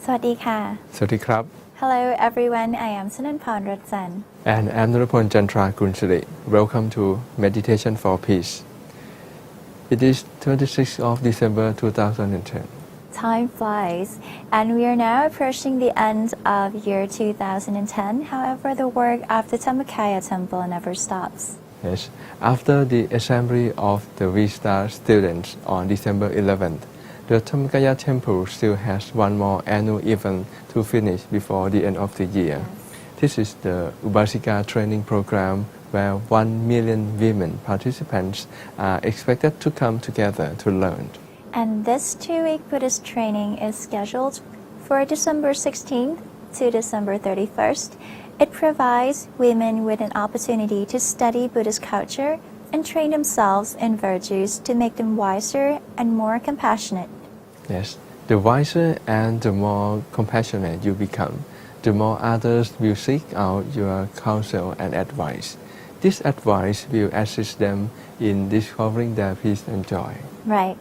สวัสดีค่ะ สวัสดีครับ Hello everyone, I am Sunanpan Ratsan. And I'm Nurapon Jantra Kunsiri. Welcome to Meditation for Peace. It is 26th of December 2010. Time flies, and we are now approaching the end of year 2010. However, the work of the Dhammakaya Temple never stops. Yes, after the assembly of the V-Star students on December 11th, the Dhammakaya Temple still has one more annual event to finish before the end of the year. This is the Upasika training program where 1 million women participants are expected to come together to learn. And this 2-week Buddhist training is scheduled for December 16th to December 31st. It provides women with an opportunity to study Buddhist culture and train themselves in virtues to make them wiser and more compassionate. Yes, the wiser and the more compassionate you become, the more others will seek out your counsel and advice. This advice will assist them in discovering their peace and joy. Right.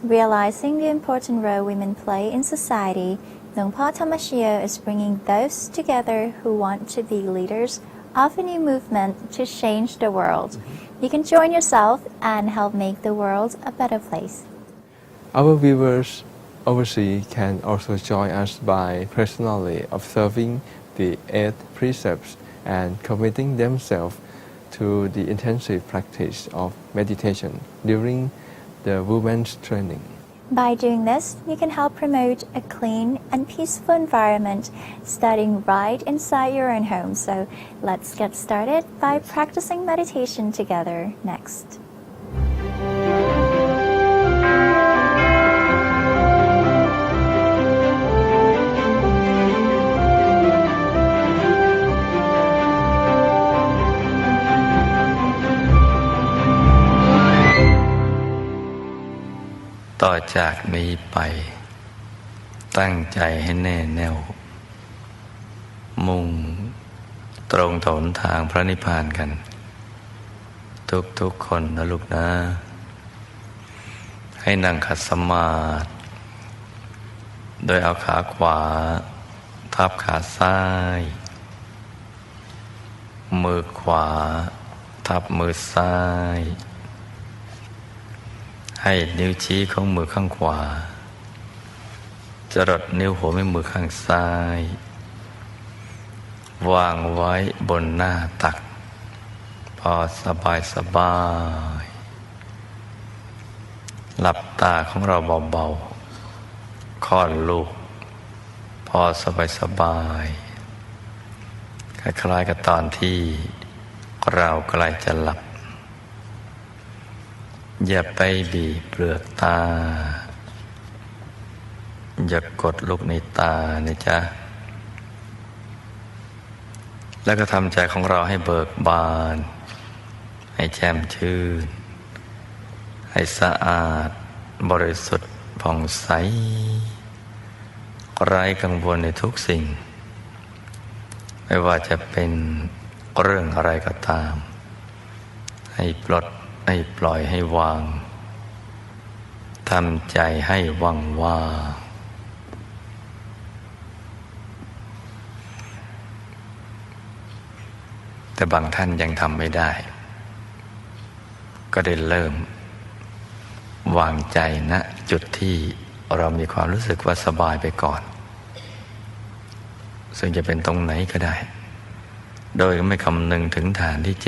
Realizing the important role women play in society, Luang Por Tamashiyo is bringing those together who want to be leaders of a new movement to change the world. You can join yourself and help make the world a better place. Our viewers overseas can also join us by personally observing the 8 precepts and committing themselves to the intensive practice of meditation during the women's training. By doing this, you can help promote a clean and peaceful environment starting right inside your own home. So let's get started by practicing meditation together next. ต่อจากนี้ไปตั้งใจให้แน่แน่วมุ่งตรงถนทางพระนิพพานกันทุกคนนะลูกนะให้นั่งขัดสมาธิโดยเอาขาขวาทับขาซ้ายมือขวาทับมือซ้ายให้นิ้วชี้ของมือข้างขวาจรดนิ้วหัวแม่มือข้างซ้ายวางไว้บนหน้าตักพอสบายหลับตาของเราเบาๆคลอดลูกพอสบายคล้ายๆกับตอนที่เราใกล้จะหลับอย่าไปบีบเปลือกตาอย่ากดลูกในตานะจ๊ะแล้วก็ทำใจของเราให้เบิกบานให้แจ่มชื่นให้สะอาดบริสุทธิ์ผ่องใสไร้กังวลในทุกสิ่งไม่ว่าจะเป็นเรื่องอะไรก็ตามให้ปลดให้ปล่อยให้วางทำใจให้ว่างแต่บางท่านยังทำไม่ได้ก็ได้เริ่มวางใจณจุดที่เรามีความรู้สึกว่าสบายไปก่อนซึ่งจะเป็นตรงไหนก็ได้โดยไม่คำนึงถึงฐานที่ 7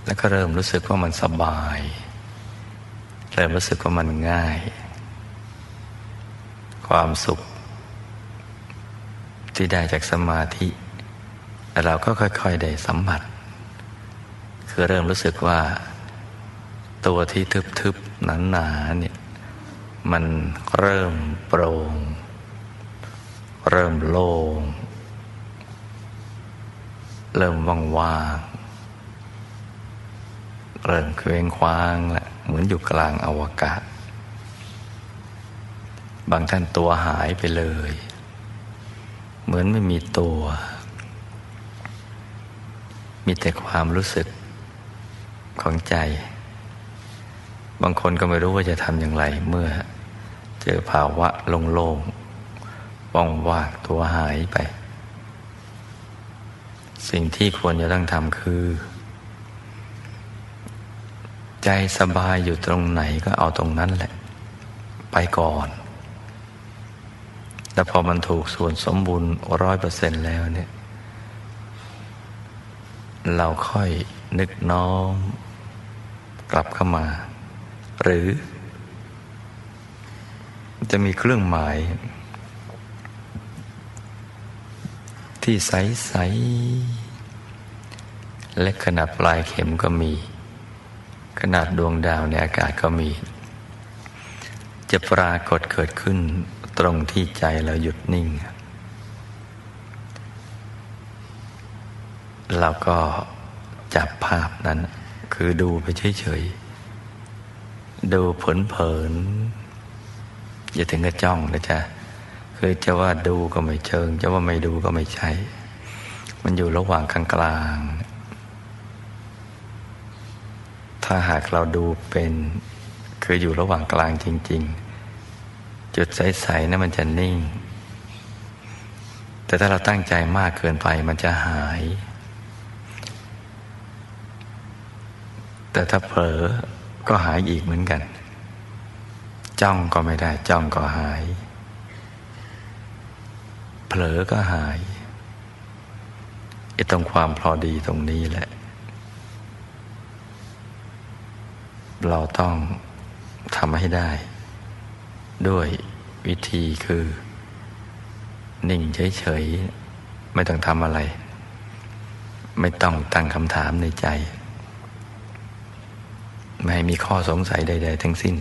แล้วก็เริ่มรู้สึกว่ามันสบายเริ่มรู้สึกว่ามันง่ายความสุขที่ได้จากสมาธิเราก็ค่อยๆได้สัมผัสคือเริ่มรู้สึกว่าตัวที่ทึบๆหนาๆเนี่ยมันเริ่มโปร่งเริ่มโล่งเริ่มว่างๆเริ่มเคว้งคว้างแหละเหมือนอยู่กลางอวกาศบางท่านตัวหายไปเลยเหมือนไม่มีตัวมีแต่ความรู้สึกของใจบางคนก็ไม่รู้ว่าจะทำอย่างไรเมื่อ เจอภาวะโล่งๆว่างๆตัวหายไปสิ่งที่ควรจะต้องทำคือ ใจสบายอยู่ตรงไหนก็เอาตรงนั้นแหละไปก่อนแล้วพอมันถูกส่วนสมบูรณ์ 100% แล้วเนี่ยเราค่อยนึกน้อมกลับเข้ามาหรือจะมีเครื่องหมายที่ใสๆและขนาดปลายเข็มก็มีขนาดดวงดาวในอากาศก็มีจะปรากฏเกิดขึ้นตรงที่ใจเราหยุดนิ่งเราก็จับภาพนั้นคือดูไปเฉยๆดูเผินๆอย่าถึงกับจ้องนะจ๊ะคือจะว่าดูก็ไม่เชิงจะว่าไม่ดูก็ไม่ใช่มันอยู่ระหว่างกลางๆถ้าหากเราดูเป็นคืออยู่ระหว่างกลางจริงๆจุดใสๆนั้นมันจะนิ่งแต่ถ้าเราตั้งใจมากเกินไปมันจะหายแต่ถ้าเผลอก็หายอีกเหมือนกันจ้องก็ไม่ได้จ้องก็หายเผลอก็หายไอ้ตรงความพอดีตรงนี้แหละเราต้องทำให้ได้ด้วยวิธีคือนิ่งเฉยๆไม่ต้องทำอะไรไม่ต้องตั้งคำถามในใจไม่ให้มีข้อสงสัยใดๆทั้งสิ้น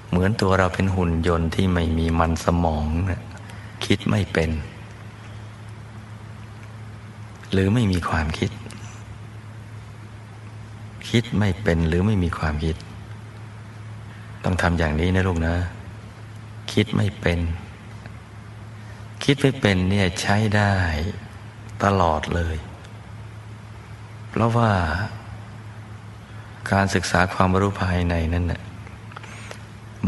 เหมือนตัวเราเป็นหุ่นยนต์ที่ไม่มีมันสมองนะคิดไม่เป็นหรือไม่มีความคิดคิดไม่เป็นหรือไม่มีความคิดต้องทำอย่างนี้นะลูกนะคิดไม่เป็นคิดไม่เป็นเนี่ยใช้ได้ตลอดเลยเพราะว่าการศึกษาความรู้ภายในนั้นน่ะ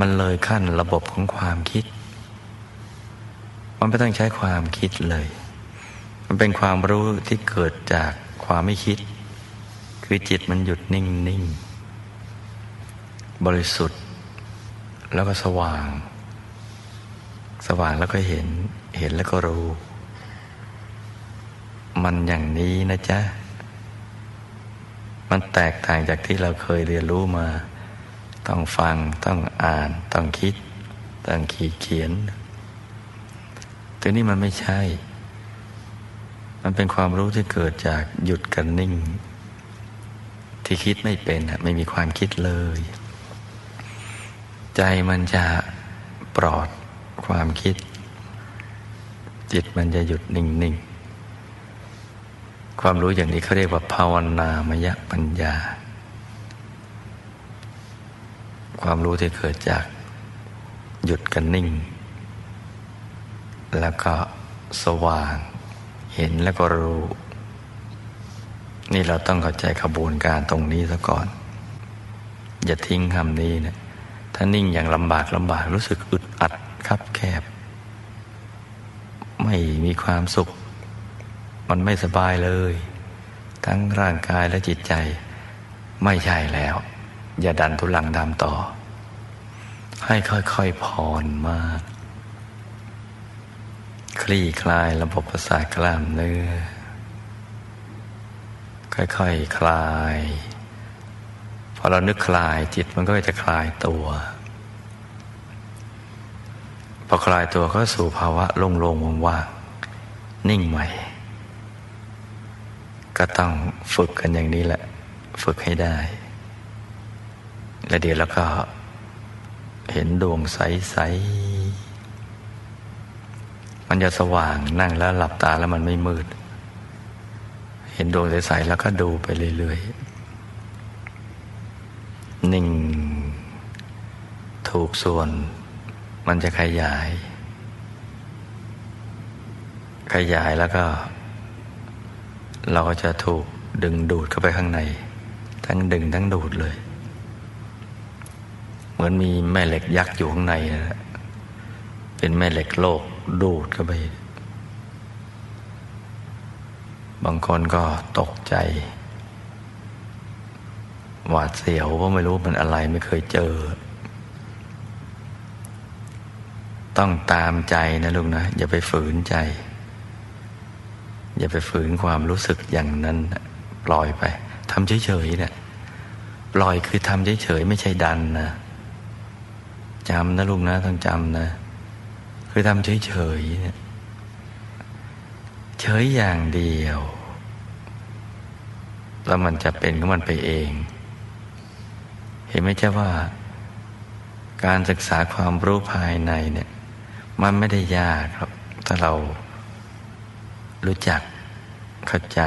มันเลยขั้นระบบของความคิดมันไม่ต้องใช้ความคิดเลยมันเป็นความรู้ที่เกิดจากความไม่คิดคือจิตมันหยุดนิ่งๆบริสุทธิ์แล้วก็สว่างแล้วก็เห็นแล้วก็รู้มันอย่างนี้นะจ๊ะมันแตกต่างจากที่เราเคยเรียนรู้มาต้องฟังต้องอ่านต้องคิดต้องเขียนแต่นี่มันไม่ใช่มันเป็นความรู้ที่เกิดจากหยุดกันนิ่งที่คิดไม่เป็นไม่มีความคิดเลยใจมันจะปลอดความคิดจิตมันจะหยุดนิ่งๆความรู้อย่างนี้เขาเรียกว่าภาวนามยปัญญาความรู้ที่เกิดจากหยุดกันนิ่งแล้วก็สว่างเห็นแล้วก็รู้นี่เราต้องเข้าใจขบวนการตรงนี้ซะก่อนอย่าทิ้งคำนี้นะถ้านิ่งอย่างลำบากรู้สึกอึดอัดคับแคบไม่มีความสุขมันไม่สบายเลยทั้งร่างกายและจิตใจไม่ใช่แล้วอย่าดันทุลังดำต่อให้ค่อยๆผ่อนมากคลี่คลายระบบประสาทกล้ามเนื้อค่อยๆ คลายพอเรานึกคลายจิตมันก็จะคลายตัวพอคลายตัวก็สู่ภาวะโล่งๆว่างๆนิ่งใหม่ก็ต้องฝึกกันอย่างนี้แหละฝึกให้ได้แล้วเดี๋ยวเราก็เห็นดวงใสๆมันจะสว่างนั่งแล้วหลับตาแล้วมันไม่มืดเห็นดวงใสๆแล้วก็ดูไปเรื่อยๆนิ่งถูกส่วนมันจะขยายแล้วก็เราก็จะถูกดึงดูดเข้าไปข้างในทั้งดึงทั้งดูดเลย เหมือนมีแม่เหล็กยักษ์อยู่ข้างในนะเป็นแม่เหล็กโลกดูดเข้าไปบางคนก็ตกใจหวาดเสียวเพราะไม่รู้มันอะไรไม่เคยเจอต้องตามใจนะลูกนะอย่าไปฝืนใจอย่าไปฝืนความรู้สึกอย่างนั้นปล่อยไปทำเฉยๆเนี่ยปล่อยคือทำเฉยๆไม่ใช่ดันนะจำนะลูกนะต้องจำนะคือทำเฉยๆเนี่ยเฉยอย่างเดียวแล้วมันจะเป็นของมันไปเองเห็นไหมเจ้าว่าการศึกษาความรู้ภายในเนี่ยมันไม่ได้ยากครับถ้าเรารู้จักเข้าใจ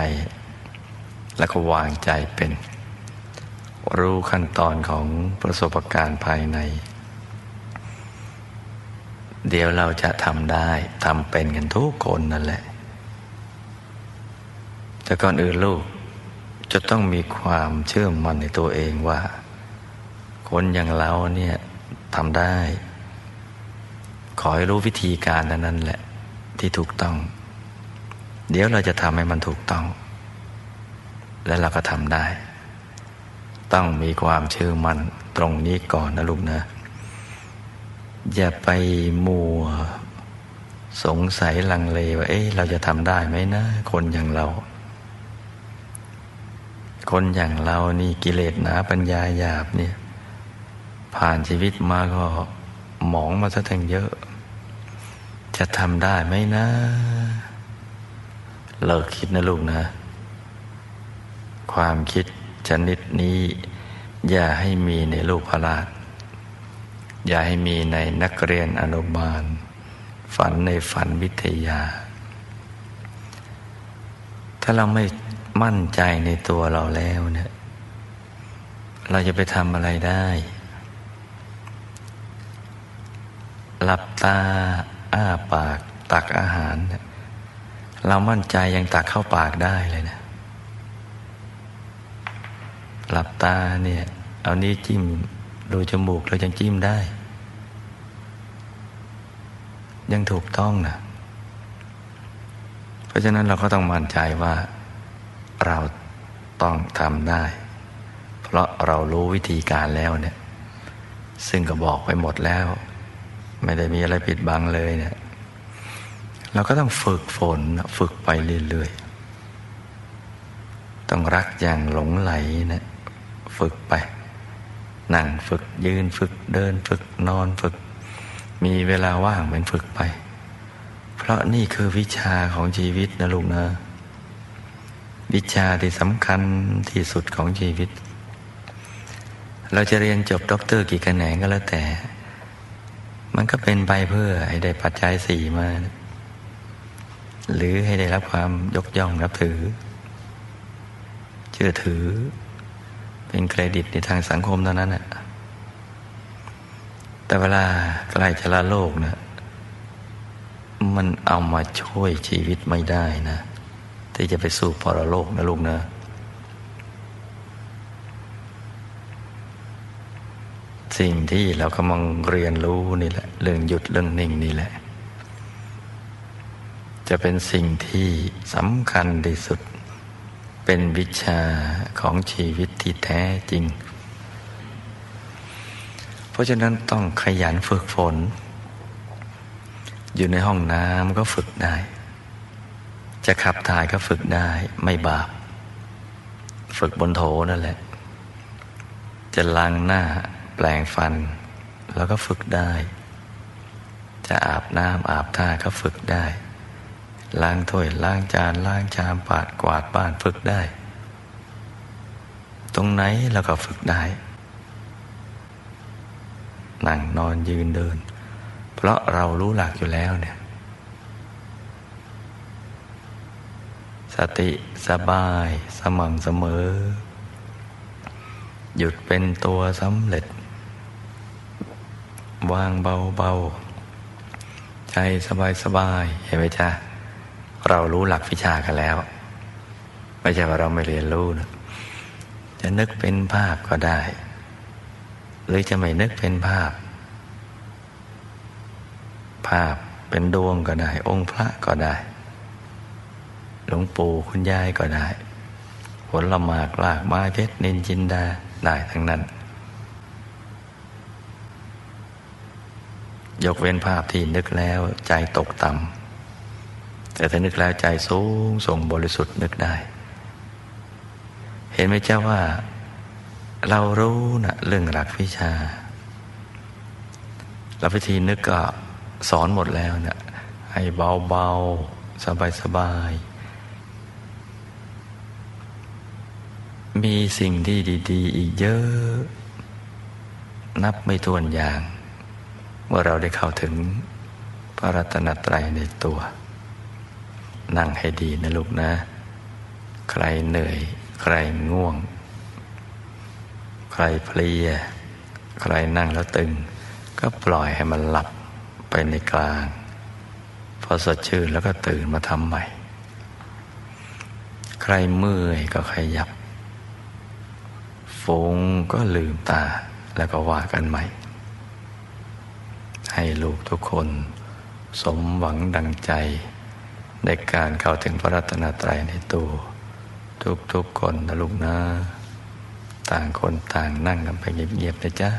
แล้วก็วางใจเป็นรู้ขั้นตอนของประสบการณ์ภายในเดี๋ยวเราจะทำได้ทำเป็นกันทุกคนนั่นแหละแต่ก่อนอื่นลูกจะต้องมีความเชื่อมั่นในตัวเองว่าคนอย่างเราเนี่ยทำได้ขอให้รู้วิธีการนั้นแหละที่ถูกต้องเดี๋ยวเราจะทำให้มันถูกต้องและเราก็ทำได้ต้องมีความเชื่อมั่นตรงนี้ก่อนนะลูกนะอย่าไปมัวสงสัยลังเลว่าเราจะทำได้ไหมนะคนอย่างเราคนอย่างเรานี่กิเลสหนาปัญญาหยาบเนี่ยผ่านชีวิตมาก็หมองมาซะทั้งเยอะจะทำได้ไหมนะเลิกคิดนะลูกนะความคิดชนิดนี้อย่าให้มีในลูกพระราชอย่าให้มีในนักเรียนอนุบาลฝันในฝันวิทยาถ้าเราไม่มั่นใจในตัวเราแล้วเนี่ยเราจะไปทำอะไรได้หลับตาอ้าปากตักอาหารเรามั่นใจยังตักเข้าปากได้เลยนะหลับตาเนี่ยเอานี้จิ้มรูจมูกเรายังจิ้มได้ยังถูกต้องนะเพราะฉะนั้นเราก็ต้องมั่นใจว่าเราต้องทำได้เพราะเรารู้วิธีการแล้วเนี่ยซึ่งก็บอกไปหมดแล้วไม่ได้มีอะไรปิดบังเลยเนี่ยเราก็ต้องฝึกฝนฝึกไปเรื่อยๆต้องรักอย่างหลงไหลนะฝึกไปนั่งฝึกยืนฝึกเดินฝึกนอนฝึกมีเวลาว่างเป็นฝึกไปเพราะนี่คือวิชาของชีวิตนะลูกนะวิชาที่สำคัญที่สุดของชีวิตเราจะเรียนจบด็อกเตอร์กี่คะแนนก็แล้วแต่มันก็เป็นไปเพื่อให้ได้ปัจจัยสี่มาหรือให้ได้รับความยกย่องนับถือเชื่อถือเป็นเครดิตในทางสังคมเท่านั้นแหละแต่เวลาใกล้จะละโลกนะมันเอามาช่วยชีวิตไม่ได้นะที่จะไปสู่ปรโลกนะลูกนะสิ่งที่เรากำลังเรียนรู้นี่แหละเรื่องหยุดเรื่องนิ่งนี่แหละจะเป็นสิ่งที่สำคัญที่สุดเป็นวิชาของชีวิตที่แท้จริงเพราะฉะนั้นต้องขยันฝึกฝนอยู่ในห้องน้ำก็ฝึกได้จะขับถ่ายก็ฝึกได้ไม่บาปฝึกบนโถนั่นแหละจะล้างหน้าแปรงฟันแล้วก็ฝึกได้จะอาบน้ำอาบท่าก็ฝึกได้ล้างถ้วยล้างจานล้างชามปาดกวาดบ้านฝึกได้ตรงไหนเราก็ฝึกได้นั่งนอนยืนเดินเพราะเรารู้หลักอยู่แล้วเนี่ยสติสบายสม่ำเสมอหยุดเป็นตัวสำเร็จวางเบาๆใจสบายๆเห็นไหมจ๊ะเรารู้หลักวิชากันแล้วไม่ใช่ว่าเราไม่เรียนรู้นะจะนึกเป็นภาพก็ได้ หรือจะไม่นึกเป็นภาพเป็นดวงก็ได้องค์พระก็ได้หลวงปู่คุณยายก็ได้ผลหมากรากไม้เพชรนินจินดาได้ทั้งนั้นยกเว้นภาพที่นึกแล้วใจตกต่ำแต่ถ้านึกแล้วใจสูงส่งบริสุทธิ์นึกได้เห็นไหมเจ้าว่าเรารู้นะเรื่องหลักวิชาแล้ววิธีนึกก็สอนหมดแล้วนะให้เบาๆสบายๆมีสิ่งที่ดีๆอีกเยอะนับไม่ถ้วนอย่างเมื่อเราได้เข้าถึงพระรัตนตรัยในตัวนั่งให้ดีนะลูกนะใครเหนื่อยใครง่วงใครเพลียใครนั่งแล้วตึงก็ปล่อยให้มันหลับไปในกลางพอสดชื่นแล้วก็ตื่นมาทำใหม่ใครเมื่อยก็ขยับฟุ้งก็ลืมตาแล้วก็ว่ากันใหม่ให้ลูกทุกคนสมหวังดังใจในการเข้าถึงพระรัตนตรัยในตัวทุกคนนะลูกนะต่างคนต่างนั่งกันไปเงียบๆนะจ๊ะ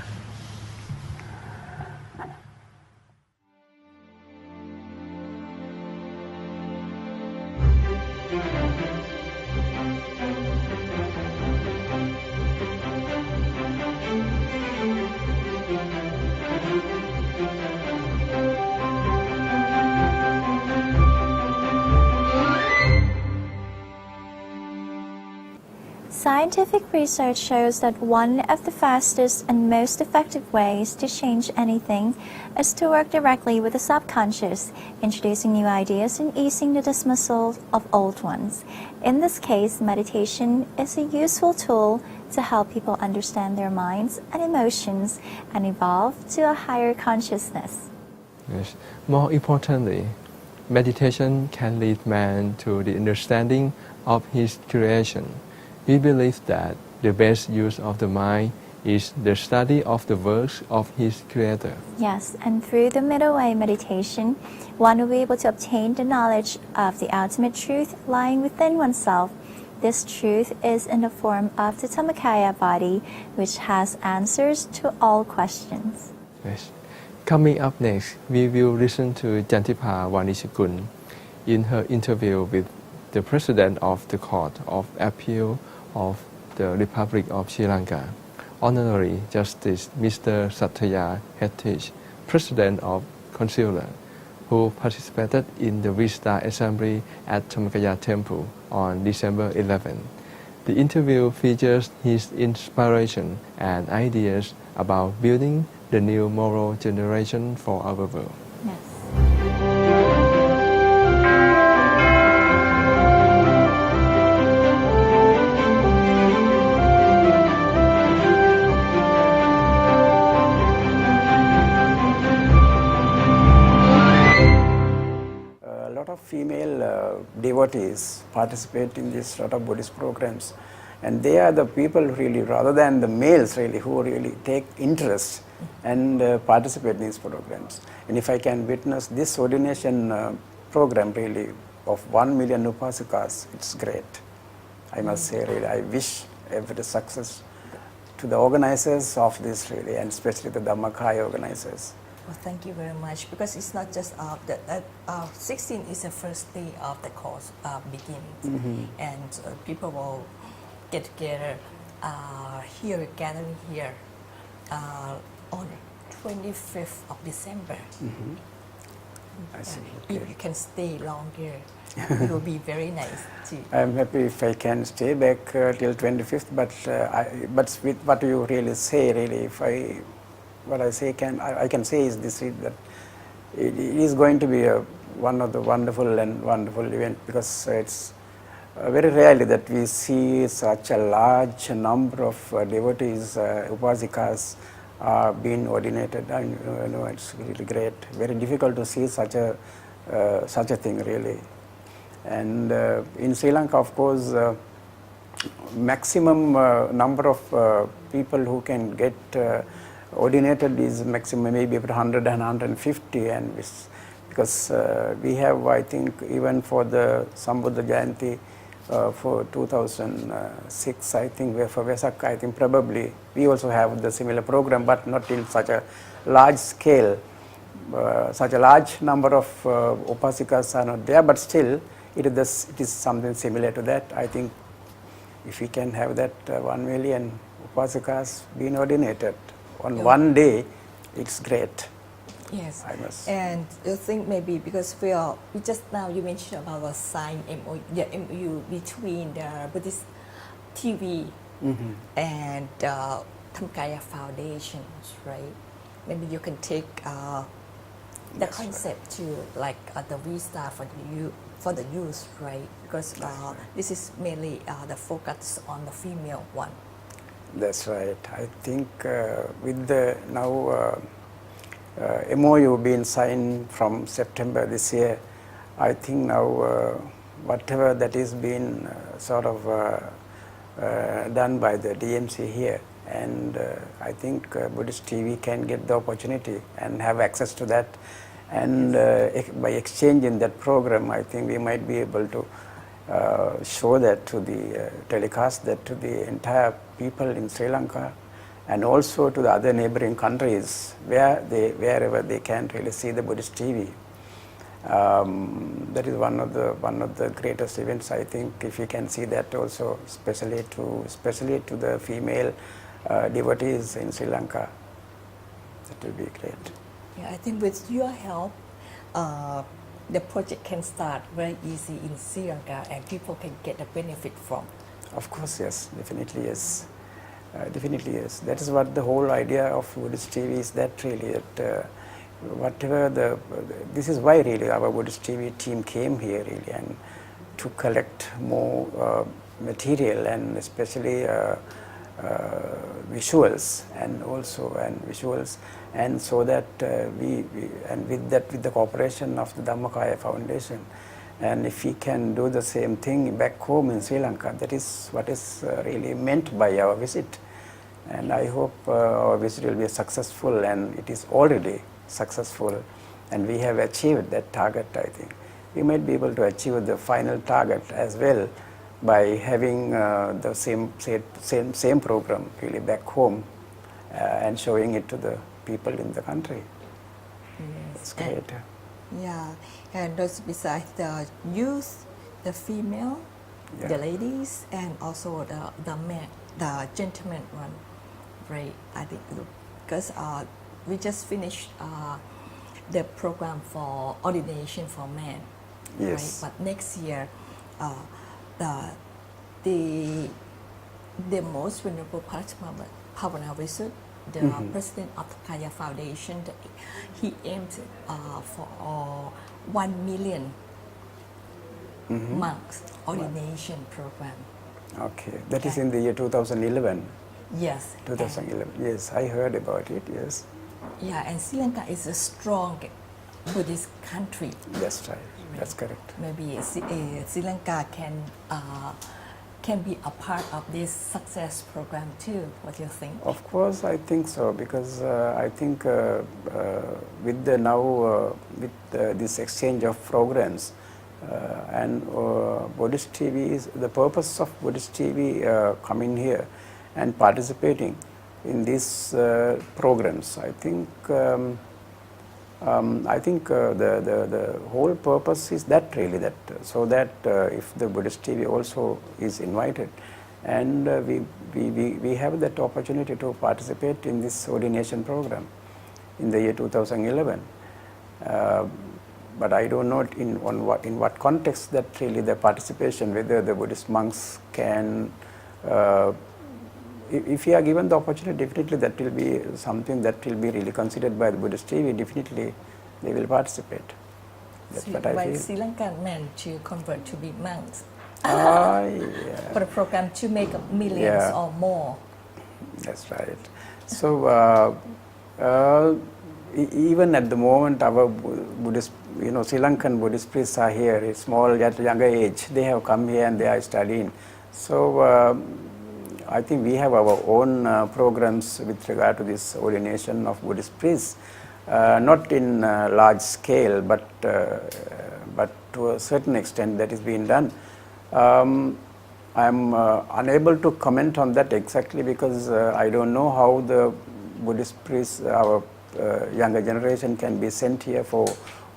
Scientific research shows that one of the fastest and most effective ways to change anything is to work directly with the subconscious, introducing new ideas and easing the dismissal of old ones. In this case, meditation is a useful tool to help people understand their minds and emotions and evolve to a higher consciousness. Yes. More importantly, meditation can lead man to the understanding of his creation. We believe that the best use of the mind is the study of the works of his creator. Yes, and through the middle way meditation, one will be able to obtain the knowledge of the ultimate truth lying within oneself. This truth is in the form of the Dhammakaya body, which has answers to all questions. Yes. Coming up next, we will listen to Jantipa Wanishakun in her interview with the President of the Court of Appeal of the Republic of Sri Lanka, Honorary Justice Mr. Sathya Hetich, President of Consular, who participated in the Vista Assembly at Dhammakaya Temple on December 11. The interview features his inspiration and ideas about building the new moral generation for our world. Yes. A lot of female devotees participate in this sort of Buddhist programs, and they are the people really, rather than the males really, who really take interest and participate in these programs. And if I can witness this ordination program really of 1 million Upasikas, it's great. I must say really, I wish every success to the organizers of this really, and especially the Dhammakaya organizers. Well, thank you very much, because it's not just that 16 is the first day of the course beginning, and people will get together here, gathering here on 25th of December. I see. If you can stay longer, it will be very nice too. I'm happy if I can stay back till 25th, but with what you really say, really, what I say I can say is this: that it is going to be one of the wonderful event, because it's very rarely that we see such a large number of devotees, upasikas, being ordinated. And, it's really great. Very difficult to see such a thing really. And in Sri Lanka, of course, maximum number of people who can get ordinated is maximum maybe about 100 and 150, and because we have, I think, even for the Sambuddha Jayanti for 2006, I think, where for Vesak, I think probably we also have the similar program, but not in such a large scale. Such a large number of upasikas are not there, but still it is something similar to that. I think if we can have that 1 million upasikas being ordinated on one day, it's great. Yes, I must. and I think maybe because we just now you mentioned about the sign MOU between the Buddhist TV and Thamkaya Foundations, right? Maybe you can take the concept to like the V-Star for the youth, right? Because this is mainly the focus on the female one. That's right. I think with the now MOU being signed from September this year, I think now whatever that is being sort of done by the DMC here, and I think Buddhist TV can get the opportunity and have access to that, and by exchanging that program, I think we might be able to show that to the telecast that to the entire people in Sri Lanka, and also to the other neighboring countries wherever they can really see the Buddhist TV. That is one of the greatest events, I think, if we can see that also, especially to the female devotees in Sri Lanka. That will be great. Yeah, I think with your help, the project can start very easy in Sri Lanka and people can get a benefit from. Of course, yes, definitely yes. Definitely yes. That is what the whole idea of Buddhist TV is, that really that whatever this is why really our Buddhist TV team came here really, and to collect more material and especially visuals and so that we with the cooperation of the Dhammakaya Foundation, and if we can do the same thing back home in Sri Lanka, that is what is really meant by our visit. And I hope our visit will be successful, and it is already successful, and we have achieved that target. I think we might be able to achieve the final target as well by having the same program really back home and showing it to the people in the country. Yes. That's great. Yeah, and those besides the youth, the female, the ladies, and also the men, the gentleman one, right? I think because we just finished the program for ordination for men, Yes. right? But next year, the most venerable Pavana Visud, the president of the Kaya Foundation, he aimed for 1 million monks ordination program. Okay, that is in the year 2011. Yes. 2011. Yes, I heard about it. Yes. Yeah, and Sri Lanka is a strong Buddhist country. That's right. That's correct. Maybe Sri Lanka can be a part of this success program too. What do you think? Of course, I think so, because I think with the now with this exchange of programs and Buddhist TV is the purpose of Buddhist TV coming here and participating in these programs. I think the whole purpose is that really that so that if the Buddhist TV also is invited, and we have that opportunity to participate in this ordination program in the year 2011. But I don't know in what context that really the participation, whether the Buddhist monks can. If we are given the opportunity, definitely that will be something that will be really considered by the Buddhist TV. Definitely, they will participate. That's what I feel. Sri Lankan men to convert to be monks. Yeah. For the program to make millions or more. That's right. So even at the moment, our Buddhist, Sri Lankan Buddhist priests are here. Small at a younger age, they have come here and they are studying. So. I think we have our own programs with regard to this ordination of Buddhist priests, not in large scale, but to a certain extent that is being done. I'm unable to comment on that exactly because I don't know how the Buddhist priests, our younger generation, can be sent here for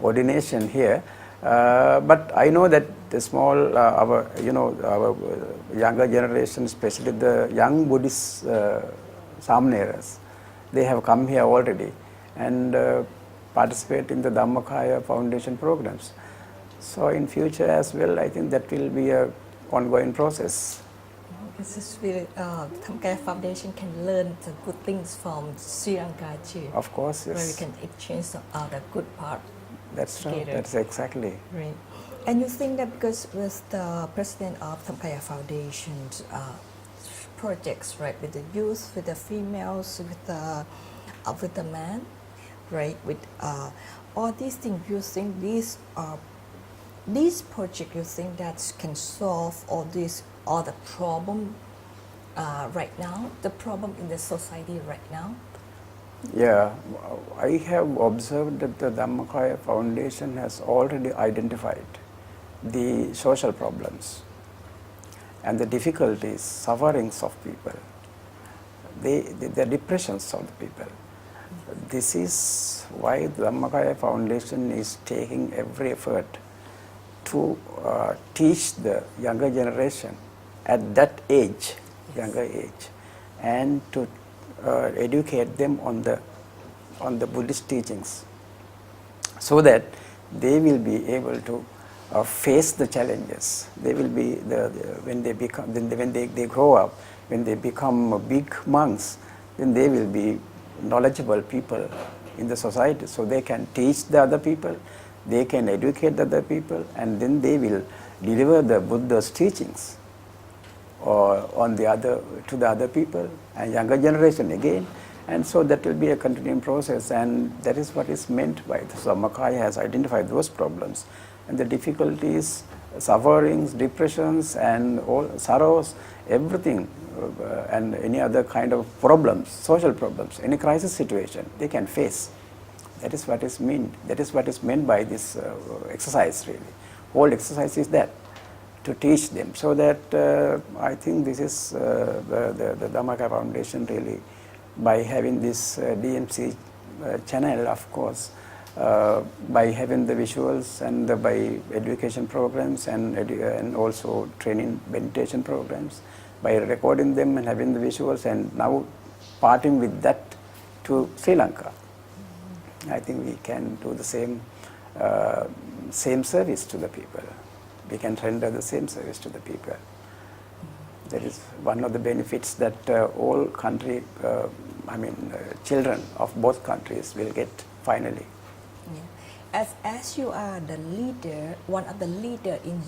ordination here. But I know that the small, our younger generation, especially the young Buddhist Samneras, they have come here already and participate in the Dhammakaya Foundation programs. So in future as well, I think that will be a ongoing process. This is really, Dhammakaya Foundation can learn the good things from Sri Lanka too. Of course, yes. Where we can exchange the good part. That's true. Together. That's exactly. Right. And you think that because with the president of Dhammakaya Foundation projects, right, with the youth, with the females, with the men, right, with all these things, you think these projects, you think that can solve all the problem right now, the problem in the society right now? Yeah, I have observed that the Dhammakaya Foundation has already identified the social problems and the difficulties, sufferings of people, the depressions of the people. This is why the Dhammakaya Foundation is taking every effort to teach the younger generation at that age, younger age, and to educate them on the Buddhist teachings, so that they will be able to face the challenges. They will be when they grow up, when they become big monks, then they will be knowledgeable people in the society. So they can teach the other people, they can educate the other people, and then they will deliver the Buddha's teachings to the other people and younger generation again. And so that will be a continuing process, and that is what is meant by the Dhammakaya has identified those problems and the difficulties, sufferings, depressions, and all sorrows, everything, and any other kind of problems, social problems, any crisis situation they can face. That is what is meant. That is what is meant by this exercise. Really, whole exercise is that, to teach them. So that I think this is the Dhammakaya Foundation really, by having this DMC channel, of course, by having the visuals and by education programs and also training meditation programs, by recording them and having the visuals, and now parting with that to Sri Lanka. I think we can do the same service to the people. We can render the same service to the people. That is one of the benefits that all children of both countries will get finally. Yeah. As you are the leader, one of the leader in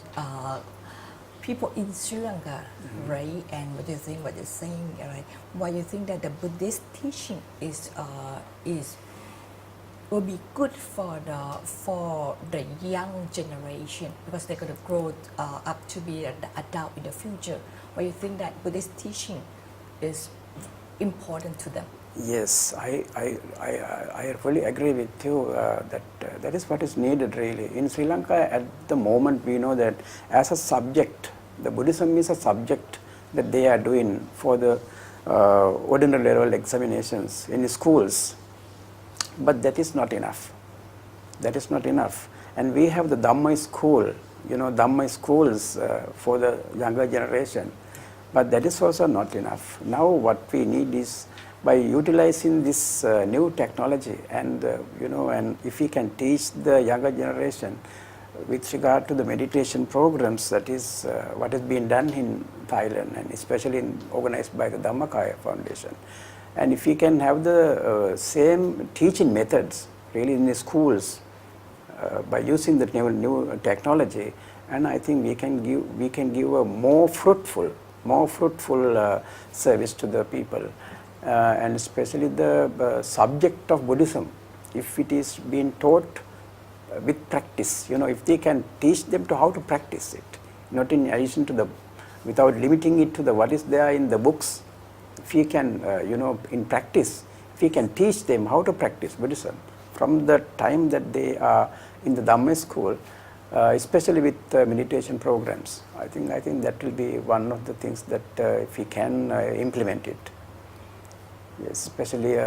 people in Sri Lanka, right? And what do you think? What you're saying, right? Why you think that the Buddhist teaching will be good for the young generation, because they're going to grow up to be an adult in the future. Why you think that Buddhist teaching is important to them? Yes, I fully agree with you that is what is needed really. In Sri Lanka at the moment, we know that as a subject, the Buddhism is a subject that they are doing for the ordinary level examinations in schools. But that is not enough. That is not enough. And we have the Dhamma school, Dhamma schools for the younger generation. But that is also not enough. Now what we need is, by utilizing this new technology and and if we can teach the younger generation with regard to the meditation programs, that is what is being done in Thailand, and especially organized by the Dhammakaya Foundation. And if we can have the same teaching methods really in the schools by using the new technology, and I think we can give a more fruitful service to the people, and especially the subject of Buddhism, if it is being taught with practice, if they can teach them to how to practice it, not in addition to the without limiting it to the what is there in the books. If we can, in practice, if we can teach them how to practice Buddhism from the time that they are in the Dhamma school, especially with meditation programs, I think that will be one of the things that if we can implement it. Yes, especially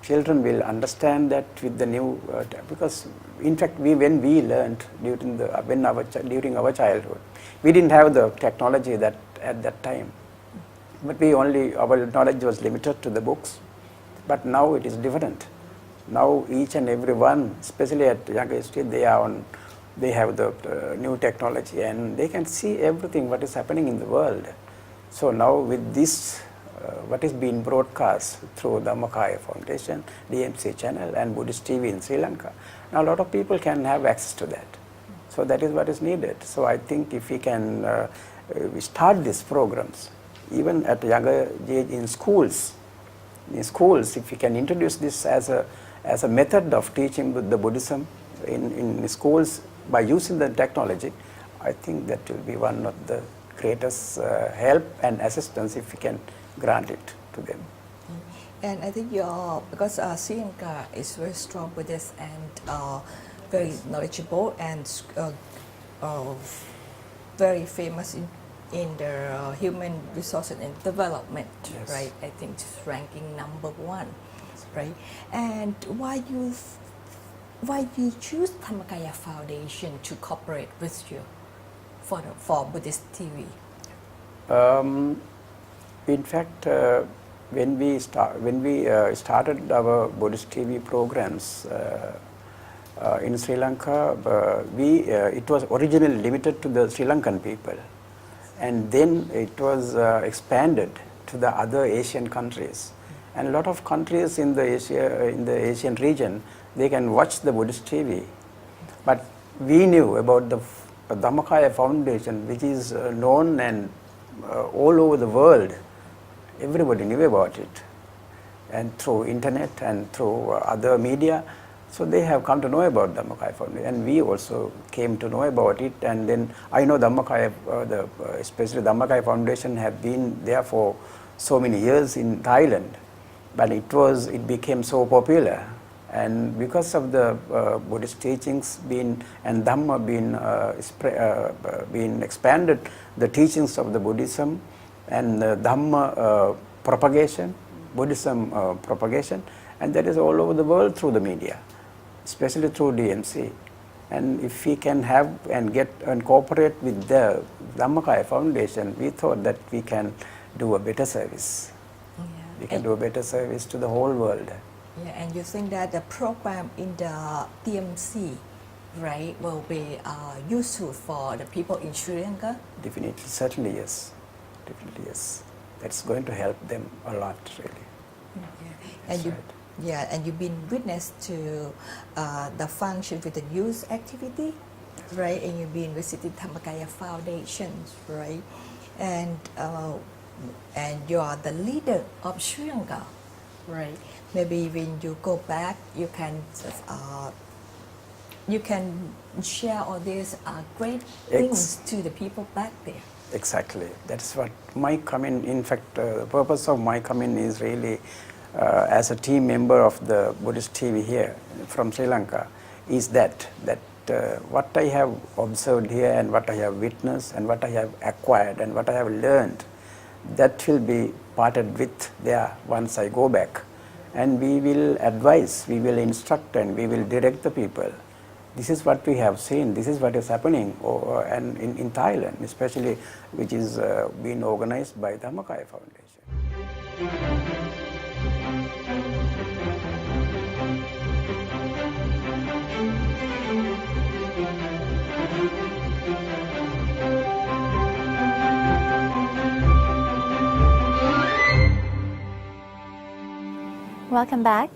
children will understand that with the new, because in fact when we learned during our childhood, we didn't have the technology that at that time, but our knowledge was limited to the books. But now it is different. Now each and every one, especially at younger stage, they have the new technology and they can see everything what is happening in the world. So now with this, what is being broadcast through Dhammakaya Foundation, DMC channel and Buddhist TV in Sri Lanka, now a lot of people can have access to that. So that is what is needed. So I think if we can start these programs, even at younger age in schools, if we can introduce this as a method of teaching the Buddhism in schools by using the technology, I think that will be one of the greatest help and assistance if we can grant it to them. And I think because Sri Lanka is very strong Buddhist and very knowledgeable and very famous in the human resources and development, Yes. right? I think it's ranking number 1, right? And why you choose Dhammakaya Foundation to cooperate with you for Buddhist TV? In fact, when we started our Buddhist TV programs in Sri Lanka, it was originally limited to the Sri Lankan people, and then it was expanded to the other Asian countries. And a lot of countries in the Asian region, they can watch the Buddhist TV. But we knew about the Dhammakaya Foundation, which is known and all over the world. Everybody knew about it, and through internet and through other media. So they have come to know about Dhammakaya Foundation, and we also came to know about it. And then I know especially Dhammakaya Foundation have been there for so many years in Thailand, but it became so popular. And because of the Buddhist teachings and Dhamma being expanded, the teachings of the Buddhism and the Dhamma propagation, Buddhism propagation, and that is all over the world through the media, especially through DMC. And if we can have and cooperate with the Dhammakaya Foundation, we thought that we can do a better service. Yeah. We can do a better service to the whole world. Yeah, and you think that the program in the DMC, right, will be useful for the people in Sri Lanka? Definitely, certainly yes. Definitely yes. That's going to help them a lot, really. Yeah. And right. and you've been witness to the function with the youth activity, right? And you've been visiting Dhammakaya Foundation, right? And you are the leader of Sri Lanka, right? Maybe when you go back, you can share all these great things to the people back there. Exactly. That's what my comment. In fact, the purpose of my comment is really, as a team member of the Buddhist TV here from Sri Lanka, is that what I have observed here and what I have witnessed and what I have acquired and what I have learned, that will be parted with there once I go back. And we will advise, we will instruct, and we will direct the people. This is what we have seen, this is what is happening and in Thailand, especially, which is being organized by Dhammakaya Foundation. Welcome back.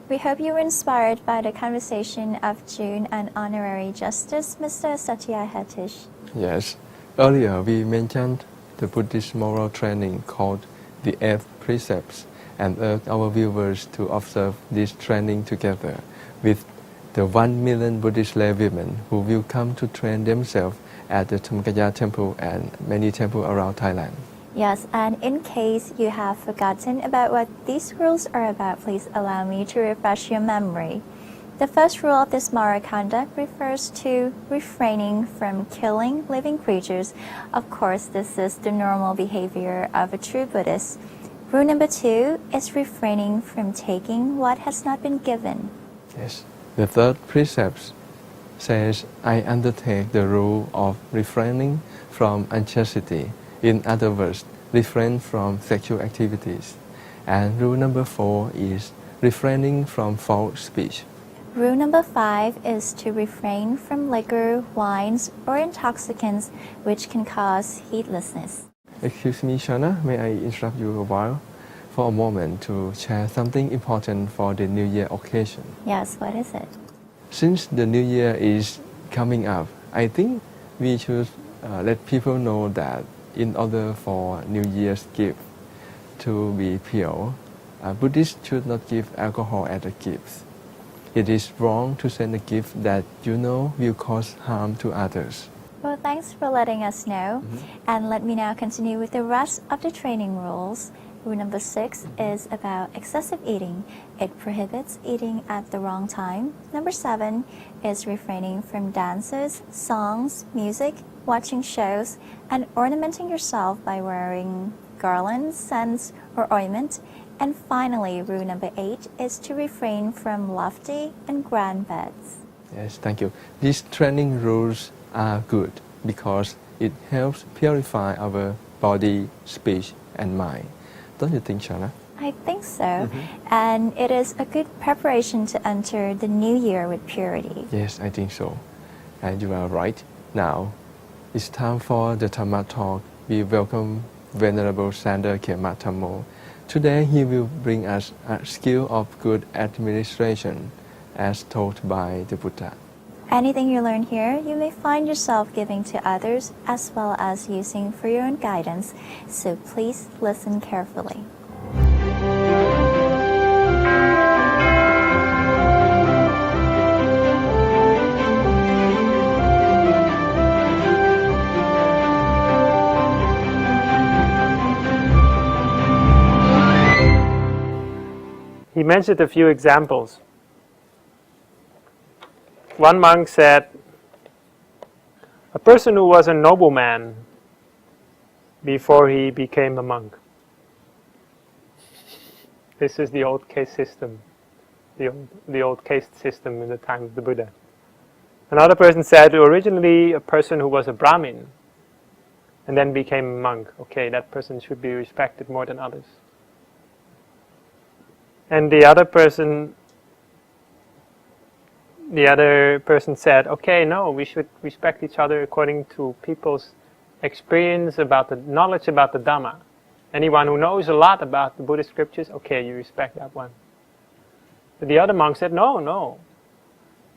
We hope you were inspired by the conversation of June and Honorary Justice Mr. Satya Hatish. Yes. Earlier we mentioned the Buddhist moral training called the 8 precepts and urged our viewers to observe this training together with the 1 million Buddhist lay women who will come to train themselves at the Dhammikaya temple and many temples around Thailand. Yes, and in case you have forgotten about what these rules are about, please allow me to refresh your memory. The first rule of this moral conduct refers to refraining from killing living creatures. Of course, this is the normal behavior of a true Buddhist. Rule number 2 is refraining from taking what has not been given. Yes. The third precept says, I undertake the rule of refraining from unchastity. In other words, refrain from sexual activities. And rule number 4 is refraining from false speech. Rule number 5 is to refrain from liquor, wines, or intoxicants which can cause heedlessness. Excuse me, Shana, may I interrupt you a while for a moment to share something important for the New Year occasion? Yes, what is it? Since the New Year is coming up, I think we should let people know that in order for New Year's gift to be pure, Buddhists should not give alcohol as a gift. It is wrong to send a gift that you know will cause harm to others. Well, thanks for letting us know. And let me now continue with the rest of the training rules. Rule number 6 is about excessive eating. It prohibits eating at the wrong time. Number 7 is refraining from dances, songs, music, watching shows, and ornamenting yourself by wearing garlands, scents, or ointment. And finally, rule number 8 is to refrain from lofty and grand beds. Yes, thank you. These training rules are good because it helps purify our body, speech, and mind. Don't you think, Shana? I think so. And it is a good preparation to enter the new year with purity. Yes, I think so. And you are right. Now, it's time for the Dhamma talk. We welcome Venerable Sander Khema Thammo. Today he will bring us a skill of good administration as taught by the Buddha. Anything you learn here, you may find yourself giving to others as well as using for your own guidance. So please listen carefully. He mentioned a few examples. One monk said, a person who was a nobleman before he became a monk. This is the old caste system, the old caste system in the time of the Buddha. Another person said, originally a person who was a Brahmin and then became a monk. Okay, that person should be respected more than others. And the other person said, okay, no, we should respect each other according to people's experience about the knowledge about the Dhamma. Anyone who knows a lot about the Buddhist scriptures, okay, you respect that one. But the other monk said, no.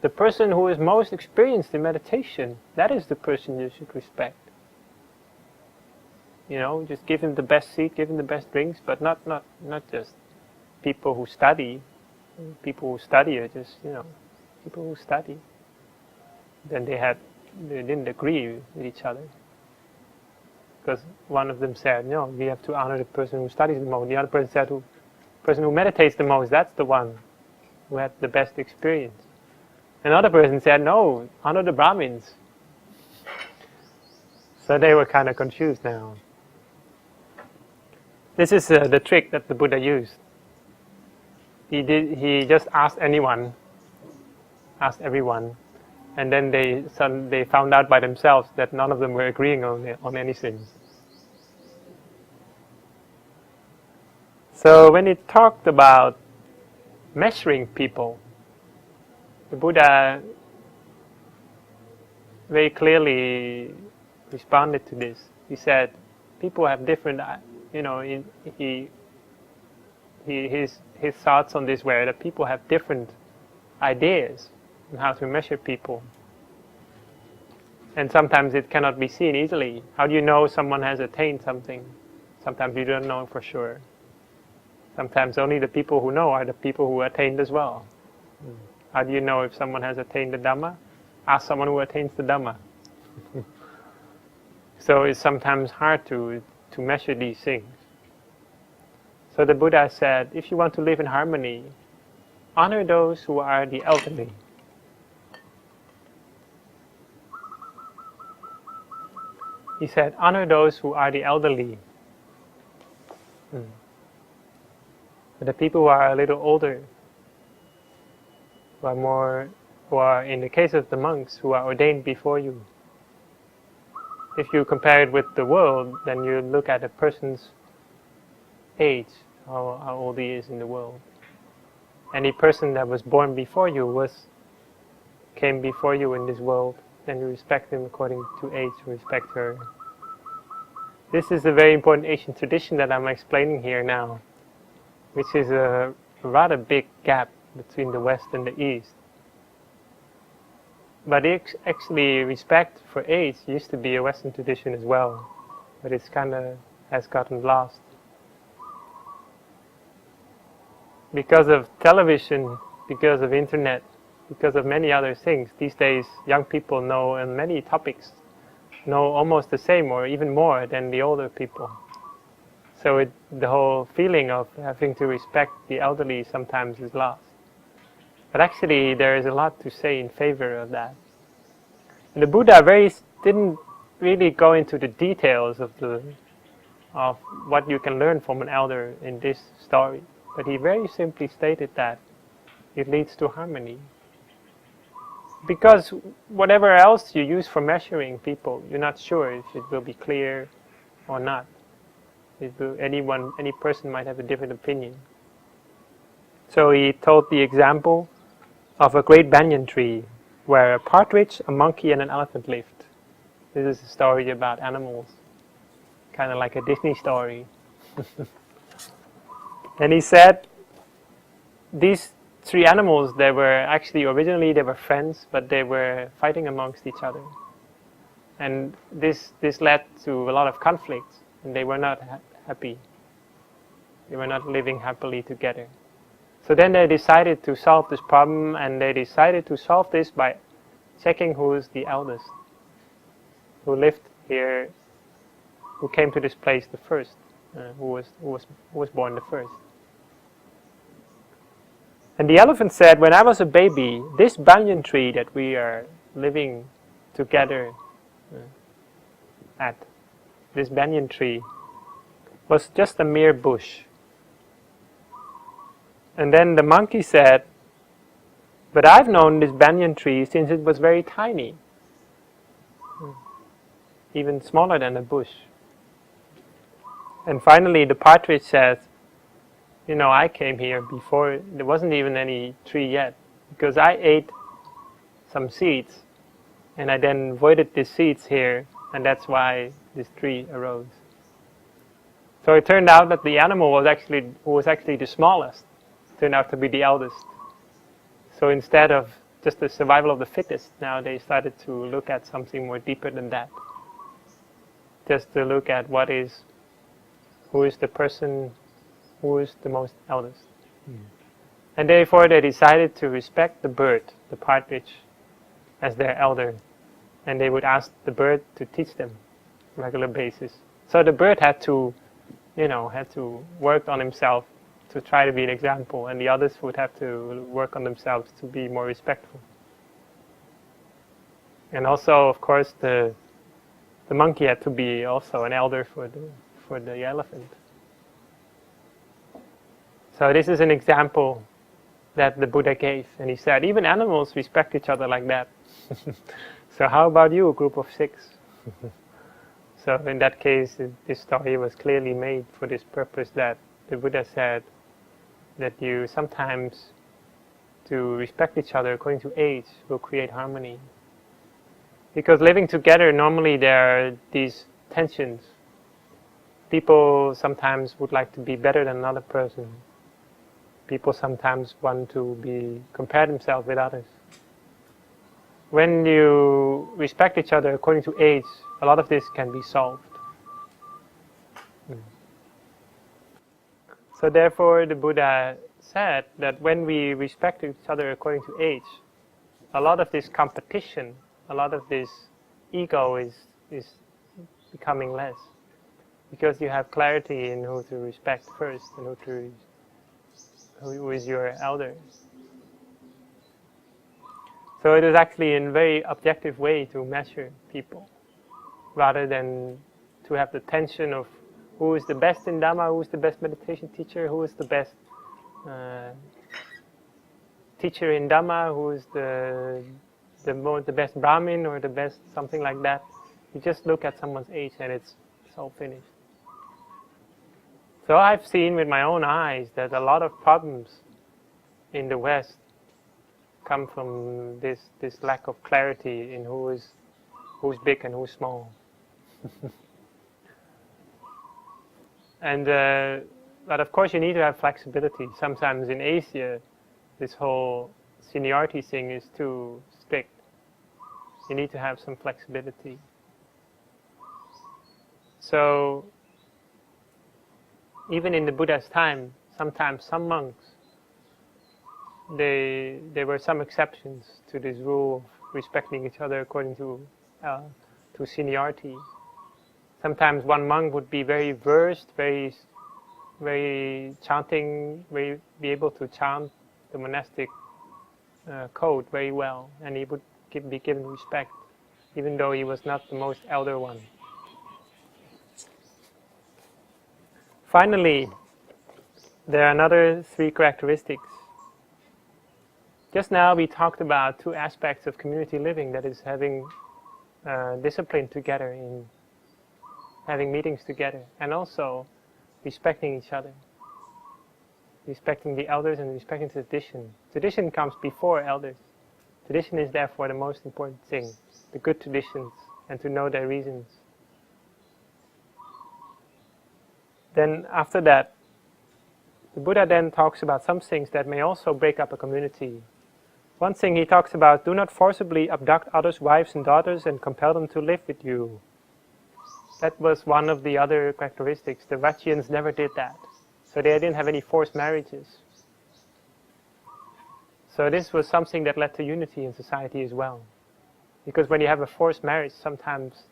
The person who is most experienced in meditation, that is the person you should respect. You know, just give him the best seat, give him the best drinks, but not just people who study. People who study are just, people who study. Then they didn't agree with each other. Because one of them said, no, we have to honor the person who studies the most. The other person said, the person who meditates the most, that's the one who had the best experience. Another person said, no, honor the Brahmins. So they were kind of confused now. This is the trick that the Buddha used. He just asked everyone, and then they found out by themselves that none of them were agreeing on anything. So when he talked about measuring people, the Buddha very clearly responded to this. He said, people have different, his thoughts on this were that people have different ideas on how to measure people. And sometimes it cannot be seen easily. How do you know someone has attained something? Sometimes you don't know for sure. Sometimes only the people who know are the people who attained as well. How do you know if someone has attained the Dhamma? Ask someone who attains the Dhamma. So it's sometimes hard to measure these things. So the Buddha said, if you want to live in harmony, honor those who are the elderly. He said, honor those who are the elderly. The people who are a little older, who are, in the case of the monks, who are ordained before you. If you compare it with the world, then you look at a person's age, how old he is in the world. Any person that was born before you came before you in this world, then you respect him according to age, you respect her. This is a very important Asian tradition that I'm explaining here now, which is a rather big gap between the West and the East. But actually, respect for age used to be a Western tradition as well, but it's kind of has gotten lost. Because of television, because of internet, because of many other things, these days young people know on many topics, know almost the same or even more than the older people. So the whole feeling of having to respect the elderly sometimes is lost. But actually there is a lot to say in favor of that. And the Buddha didn't really go into the details of what you can learn from an elder in this story. But he very simply stated that it leads to harmony. Because whatever else you use for measuring people, you're not sure if it will be clear or not. Any person might have a different opinion. So he told the example of a great banyan tree where a partridge, a monkey, and an elephant lived. This is a story about animals, kind of like a Disney story. And he said, these three animals, originally they were friends, but they were fighting amongst each other. And this led to a lot of conflict, and they were not happy. They were not living happily together. So then they decided to solve this problem, and they decided to solve this by checking who is the eldest, who lived here, who came to this place the first, who was born the first. And the elephant said, when I was a baby, this banyan tree that we are living together at, this banyan tree, was just a mere bush. And then the monkey said, but I've known this banyan tree since it was very tiny, even smaller than a bush. And finally the partridge says, I came here before there wasn't even any tree yet, because I ate some seeds, and I then voided the seeds here, and that's why this tree arose. So it turned out that the animal who was actually the smallest turned out to be the eldest. So instead of just the survival of the fittest, now they started to look at something more deeper than that. Just to look at who is the person who is the most eldest. And therefore they decided to respect the bird, the partridge, as their elder. And they would ask the bird to teach them on a regular basis. So the bird had to work on himself to try to be an example, and the others would have to work on themselves to be more respectful. And also, of course, the monkey had to be also an elder for the elephant. So this is an example that the Buddha gave, and he said, even animals respect each other like that. So how about you, a group of 6? So in that case, this story was clearly made for this purpose, that the Buddha said that you sometimes, to respect each other according to age, will create harmony. Because living together, normally there are these tensions. People sometimes would like to be better than another person. People sometimes want to compare themselves with others. When you respect each other according to age, a lot of this can be solved. So therefore the Buddha said that when we respect each other according to age, a lot of this competition, a lot of this ego is becoming less, because you have clarity in who to respect first and who is your elder. So it is actually a very objective way to measure people, rather than to have the tension of who is the best in Dhamma, who is the best meditation teacher, who is the best teacher in Dhamma, who is the best Brahmin or the best something like that. You just look at someone's age and it's all finished. So I've seen with my own eyes that a lot of problems in the West come from this lack of clarity in who's big and who's small. And but of course you need to have flexibility. Sometimes in Asia, this whole seniority thing is too strict. You need to have some flexibility. So even in the Buddha's time, sometimes some monks, there were some exceptions to this rule of respecting each other according to seniority. Sometimes one monk would be very versed, very chanting, be able to chant the monastic code very well, and he would be given respect, even though he was not the most elder one. Finally, there are another 3 characteristics. Just now we talked about 2 aspects of community living, that is having discipline together, in having meetings together, and also respecting each other, respecting the elders and respecting tradition. Tradition comes before elders. Tradition is therefore the most important thing, the good traditions, and to know their reasons. Then after that, the Buddha then talks about some things that may also break up a community. One thing he talks about, do not forcibly abduct others' wives and daughters and compel them to live with you. That was one of the other characteristics. The Vachians never did that. So they didn't have any forced marriages. So this was something that led to unity in society as well. Because when you have a forced marriage, sometimes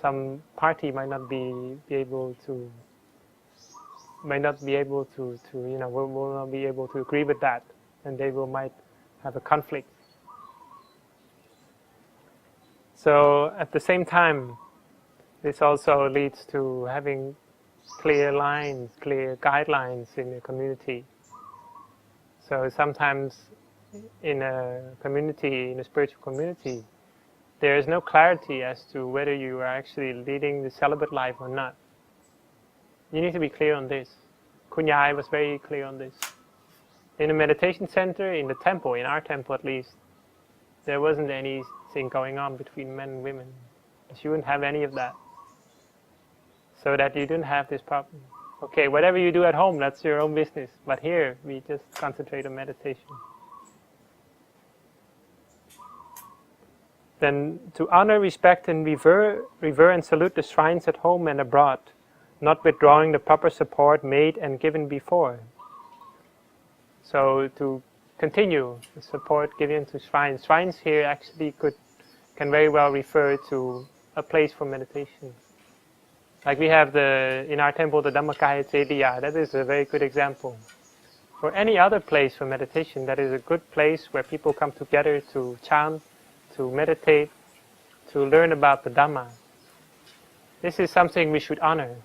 some party might not be able to will not be able to agree with that, and they might have a conflict. So at the same time, this also leads to having clear lines, clear guidelines in the community. So sometimes in a community, in a spiritual community, there is no clarity as to whether you are actually leading the celibate life or not. You need to be clear on this. Kunyai was very clear on this. In a meditation center, in the temple, in our temple at least, there wasn't anything going on between men and women. You wouldn't have any of that. So that you didn't have this problem. Okay, whatever you do at home, that's your own business. But here, we just concentrate on meditation. Then to honor, respect, and revere and salute the shrines at home and abroad, not withdrawing the proper support made and given before. So to continue the support given to shrines. Shrines here actually can very well refer to a place for meditation. Like we have in our temple the Dhammakaya Cediya, that is a very good example. For any other place for meditation, that is a good place where people come together to chant, to meditate, to learn about the Dhamma. This is something we should honor.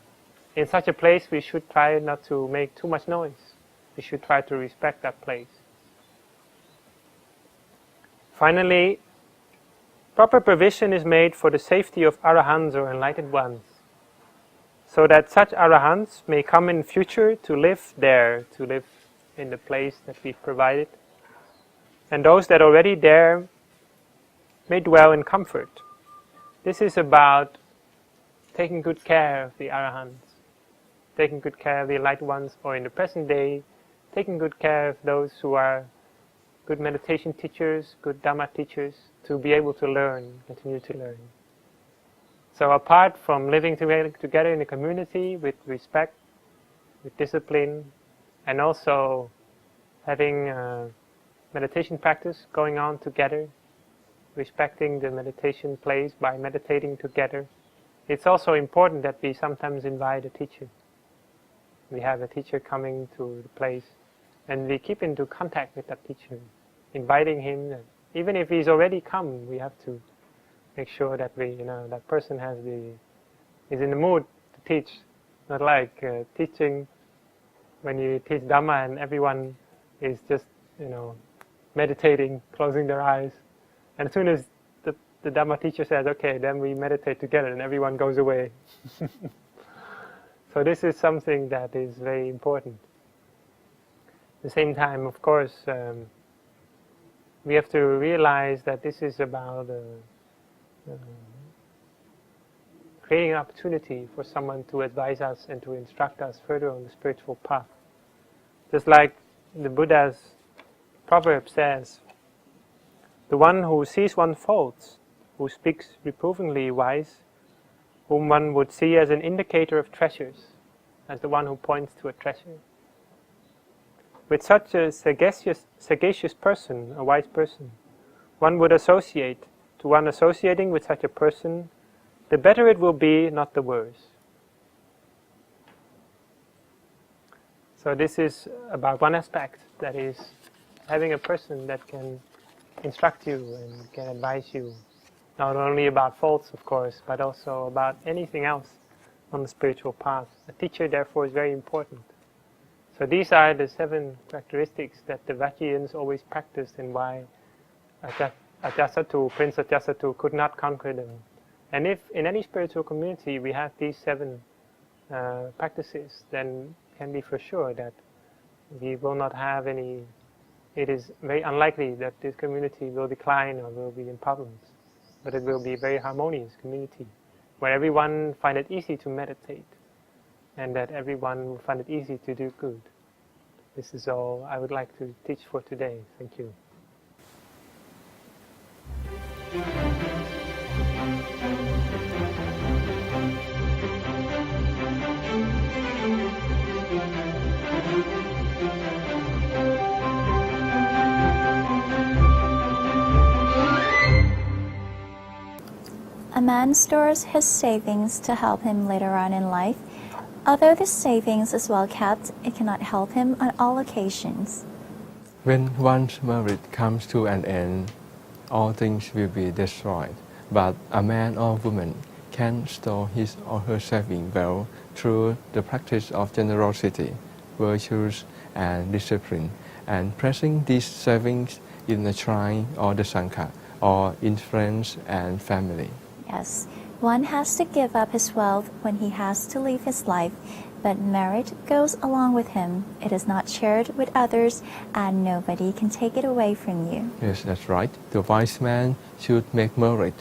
In such a place, we should try not to make too much noise. We should try to respect that place. Finally, proper provision is made for the safety of arahants or enlightened ones, so that such arahants may come in future to live there, to live in the place that we've provided, and those that are already there may dwell in comfort. This is about taking good care of the arahants, taking good care of the enlightened ones, or in the present day, taking good care of those who are good meditation teachers, good Dhamma teachers, to be able to learn, continue to learn. So apart from living together in a community with respect, with discipline, and also having meditation practice going on together, respecting the meditation place by meditating together, it's also important that we sometimes invite a teacher. We have a teacher coming to the place, and we keep into contact with that teacher, inviting him. Even if he's already come, we have to make sure that that person is in the mood to teach. Not like teaching when you teach Dhamma and everyone is just meditating, closing their eyes, and as soon as the Dhamma teacher says, okay, then we meditate together, and everyone goes away. So this is something that is very important. At the same time, of course, we have to realize that this is about creating an opportunity for someone to advise us and to instruct us further on the spiritual path. Just like the Buddha's proverb says, the one who sees one's faults, who speaks reprovingly wise, whom one would see as an indicator of treasures, as the one who points to a treasure. With such a sagacious person, a wise person, one would associate. To one associating with such a person, the better it will be, not the worse. So this is about one aspect, that is having a person that can instruct you and can advise you, not only about faults, of course, but also about anything else on the spiritual path. A teacher, therefore, is very important. So these are the 7 characteristics that the Vajrayans always practiced, and why Ajasattu, Prince Ajasattu, could not conquer them. And if in any spiritual community we have these 7 practices, then can be for sure that we will not have any. It is very unlikely that this community will decline or will be in problems, but it will be a very harmonious community where everyone find it easy to meditate and that everyone will find it easy to do good. This is all I would like to teach for today. Thank you. A man stores his savings to help him later on in life. Although this savings is well kept, it cannot help him on all occasions. When one's merit comes to an end, all things will be destroyed. But a man or woman can store his or her saving well through the practice of generosity, virtues, and discipline, and placing these savings in the shrine or the Sangha, or in friends and family. Yes, one has to give up his wealth when he has to leave his life, but merit goes along with him. It is not shared with others, and nobody can take it away from you. Yes, that's right. The wise man should make merit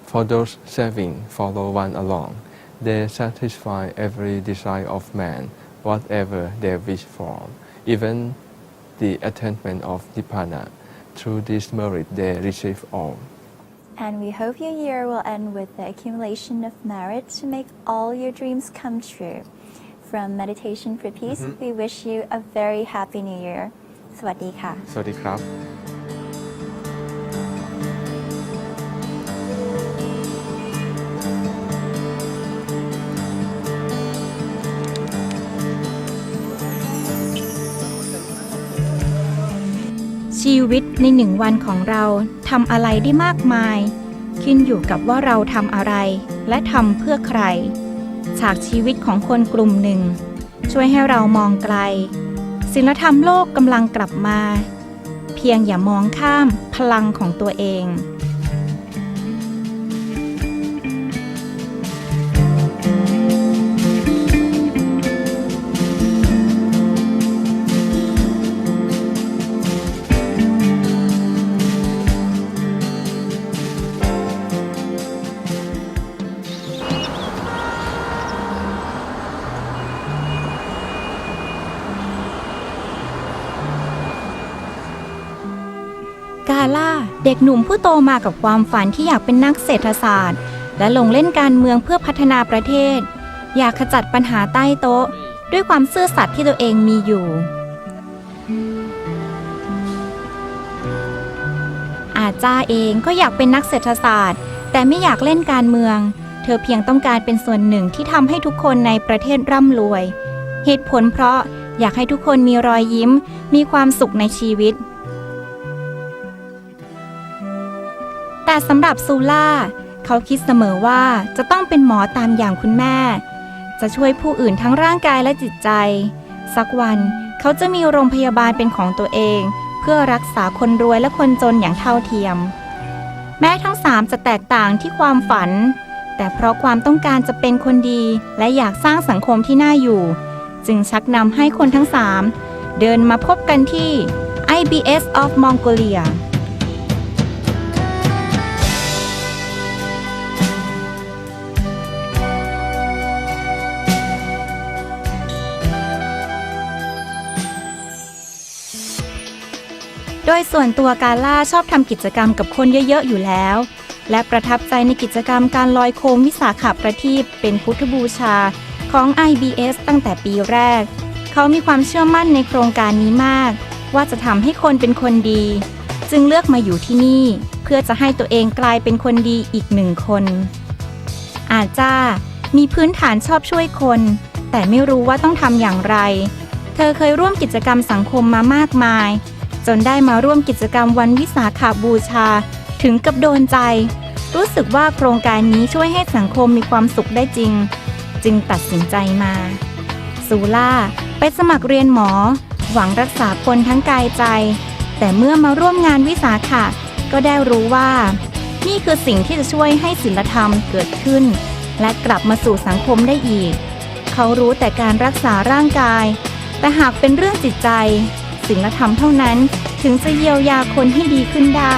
for those saving follow one along. They satisfy every desire of man, whatever they wish for, even the attainment of Nibbana. Through this merit, they receive all. And we hope your year will end with the accumulation of merit to make all your dreams come true. From Meditation for Peace, we wish you a very happy New Year. สวัสดีค่ะ สวัสดีครับ ชีวิตใน1 วันของเราทำอะไรได้มากมายขึ้นอยู่กับว่าเราทำอะไรและทำเพื่อใครฉากชีวิตของคนกลุ่มหนึ่งช่วยให้เรามองไกลศีลธรรมโลกกำลังกลับมาเพียงอย่ามองข้ามพลังของตัวเองกาล่าเด็กหนุ่มผู้โตมากับความฝันที่อยากเป็นนักเศรษฐศาสตร์และลงเล่นการเมืองเพื่อพัฒนาประเทศอยากขจัดปัญหาใต้โต๊ะด้วยความซื่อสัตย์ที่ตัวเองมีอยู่อาจ้าเองก็อยากเป็นนักเศรษฐศาสตร์แต่ไม่อยากเล่นการเมือง เธอเพียงต้องการเป็นส่วนหนึ่งที่ทำให้ทุกคนในประเทศร่ำรวย เหตุผลเพราะอยากให้ทุกคนมีรอยยิ้มมีความสุขในชีวิตแต่สำหรับซูล่าเขาคิดเสมอว่าจะต้องเป็นหมอตามอย่างคุณแม่จะช่วยผู้อื่นทั้งร่างกายและจิตใจสักวันเขาจะมีโรงพยาบาลเป็นของตัวเองเพื่อรักษาคนรวยและคนจนอย่างเท่าเทียมแม้ทั้งสามจะแตกต่างที่ความฝันแต่เพราะความต้องการจะเป็นคนดีและอยากสร้างสังคมที่น่าอยู่จึงชักนำให้คนทั้งสามเดินมาพบกันที่ IBS of Mongoliaโดยส่วนตัวกาล่าชอบทำกิจกรรมกับคนเยอะๆอยู่แล้วและประทับใจในกิจกรรมการลอยโคมวิสาขประทีปเป็นพุทธบูชาของ IBS ตั้งแต่ปีแรกเขามีความเชื่อมั่นในโครงการนี้มากว่าจะทำให้คนเป็นคนดีจึงเลือกมาอยู่ที่นี่เพื่อจะให้ตัวเองกลายเป็นคนดีอีกหนึ่งคนอาจจะมีพื้นฐานชอบช่วยคนแต่ไม่รู้ว่าต้องทำอย่างไรเธอเคยร่วมกิจกรรมสังคมมามากมายจนได้มาร่วมกิจกรรมวันวิสาขบูชาถึงกับโดนใจรู้สึกว่าโครงการนี้ช่วยให้สังคมมีความสุขได้จริงจึงตัดสินใจมาซูล่าไปสมัครเรียนหมอหวังรักษาคนทั้งกายใจแต่เมื่อมาร่วมงานวิสาขะก็ได้รู้ว่านี่คือสิ่งที่จะช่วยให้ศีลธรรมเกิดขึ้นและกลับมาสู่สังคมได้อีกเขารู้แต่การรักษาร่างกายแต่หากเป็นเรื่องจิตใจศีลธรรมเท่านั้นถึงจะเยียวยาคนให้ดีขึ้นได้